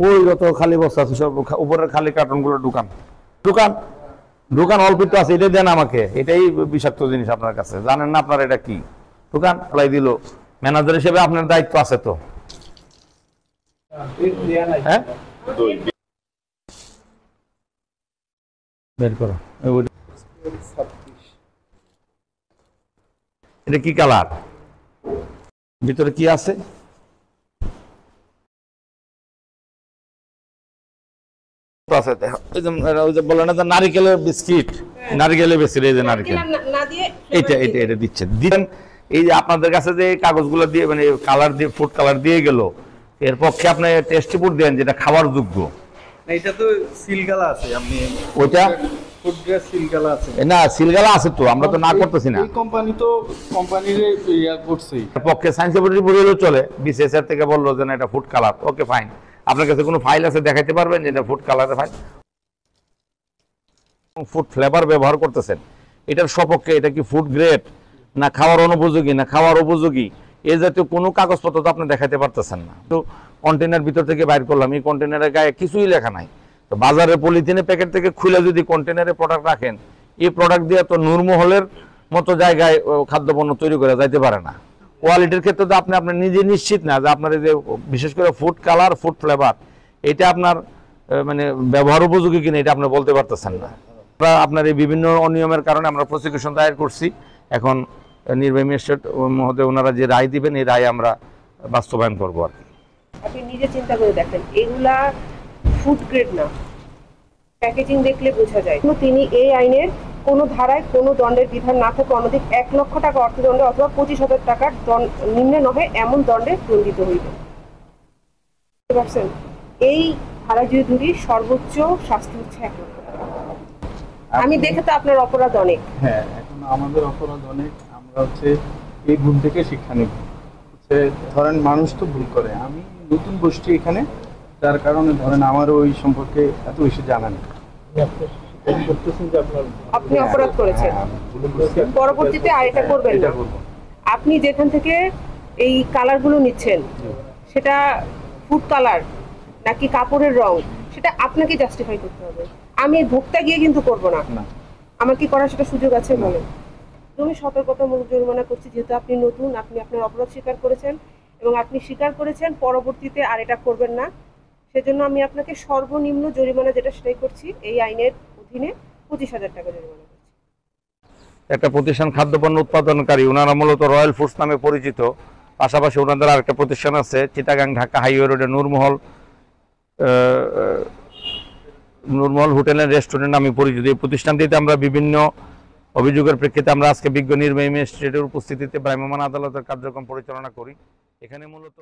ওই যত খালি বস্তা আছে সব উপরের খালি কার্টনগুলো ঢুকান ঢুকান ঢুকান, অল্প একটু আছে, এটাই দেন আমাকে। এটাই বিষাক্ত জিনিস আপনার কাছে, জানেন না আপনার এটা কি। ঢুকান, ফেলাই দিল। ম্যানেজার হিসেবে আপনার দায়িত্ব আছে তো। হ্যাঁ, বের করো। এটা কি কালার, ভিতরে কি আছে? নারিকেলের বিস্কিট, নারিকেলের বিস্কিট, এই যে নারিকেল, এটা এটা এটা দিচ্ছে দিন। এই যে আপনাদের কাছে যে কাগজগুলো দিয়ে মানে কালার দিয়ে ফুড কালার দিয়ে গেল, এর পক্ষে আপনি টেস্ট রিপোর্ট দেন যেটা খাবার যোগ্য। এটা তো সিলগালা আছে, আপনি ওইটা ফুড গ্রেড সিলগালা আছে না, সিলগালা আছে তো, আমরা তো না করতেছি না। এই কোম্পানি তো কোম্পানির ইয়া করছেই, পক্ষে সায়েন্স ল্যাবরেটরি বলে চলে। বিসিএসআর থেকে বললো যে না এটা ফুড কালার, ওকে ফাইন। আপনার কাছে কোনো ফাইল আছে দেখাইতে পারবেন যে এটা ফুড কালারের ফাইল? ফুড ফ্লেভার ব্যবহার করতেছেন, এটার সপক্ষে এটা কি ফুড গ্রেড না খাওয়ার অনুপযোগী না খাওয়ার উপযোগী, এই জাতীয় কোনো কাগজপত্র তো আপনি দেখাইতে পারতেছেন না। তো কন্টেনার ভিতর থেকে বাইর করলাম, এই কন্টেনারের গায়ে কিছুই লেখা নাই। তো বাজারের পলিথিনের প্যাকেট থেকে খুলে যদি কন্টেনারে প্রোডাক্ট রাখেন, এই প্রোডাক্ট দিয়ে তো নূরমহলের মতো জায়গায় খাদ্যপণ্য তৈরি করা যাইতে পারে না। কোয়ালিটির ক্ষেত্রে তো আপনি আপনার নিজে নিশ্চিত না যে আপনার এই যে বিশেষ করে ফুড কালার ফুড ফ্লেভার এটা আপনার মানে ব্যবহার উপযোগী কিনা এটা আপনি বলতে পারতেছেন না। আমরা আপনার এই বিভিন্ন অনিয়মের কারণে আমরা প্রসিকিউশন দায়ের করছি। এখন নির্বাহী ম্যাজিস্ট্রেট মহোদয় ওনারা যে রায় দিবেন এই রায় আমরা বাস্তবায়ন করবো আর কি। আপনি নিজে চিন্তা করে দেখেন, এগুলা ফুড গ্রেড না, প্যাকেজিং দেখলে বোঝা যায়। তিনি এই আইনের কোনো ধারায় কোনো দণ্ডের বিধান না থাকে অনধিক 1 লক্ষ টাকা অর্থদণ্ডে অথবা 25,000 টাকার নিম্নে নহে এমন দণ্ডে দণ্ডিত হইবে। বুঝতে পারছেন? এই ধারা যদি সর্বোচ্চ শাস্তি হচ্ছে 1 লক্ষ টাকা। আমি দেখে তো আপনার অপরাধ অনেক। হ্যাঁ, এখন আমাদের অপরাধ অনেক। আমরা হচ্ছে এই ভুল থেকে শিক্ষা নেব। ধরেন মানুষ তো ভুল করে, আমি নতুন বসছি এখানে, যার কারণে ধরেন আমার ওই সম্পর্কে এত বেশি জানা নেই। আপনি অপরাধ করেছেন, পরবর্তীতে আর এটা করবেন না। আপনি যেখান থেকে এই কালারগুলো নিচ্ছেন সেটা ফুড কালার নাকি কাপড়ের রং, সেটা আপনাকে জাস্টিফাই করতে হবে। আমি ভোক্তা গিয়ে কিন্তু করবো না। আমার কি করার সেটা সুযোগ আছে বলেন? তুমি সতর্কতামূলক জরিমানা করছি, যেহেতু আপনি নতুন, আপনি আপনার অপরাধ স্বীকার করেছেন এবং আপনি স্বীকার করেছেন পরবর্তীতে আর এটা করবেন না। সেজন্য আমি আপনাকে সর্বনিম্ন জরিমানা যেটা সেটাই করছি, এই আইনের অধীনে 25,000 টাকা জরিমানা করছি। একটা প্রতিষ্ঠান খাদ্যপণ্য উৎপাদনকারী, ওনারা মূলত রয়্যাল ফুডস নামে পরিচিত। পাশাপাশি ওনাদের আরেকটা প্রতিষ্ঠান আছে চিটাগাং ঢাকা হাইওয়ে রোডে নূরমহল হোটেল এন্ড রেস্টুরেন্ট নামে পরিচিত। এই প্রতিষ্ঠানটিতে আমরা বিভিন্ন অভিযোগের প্রেক্ষিতে আমরা আজকে বিজ্ঞ নির্বাহী ম্যাজিস্ট্রেটের উপস্থিতিতে ভ্রাম্যমাণ আদালতের কার্যক্রম পরিচালনা করি। এখানে মূলত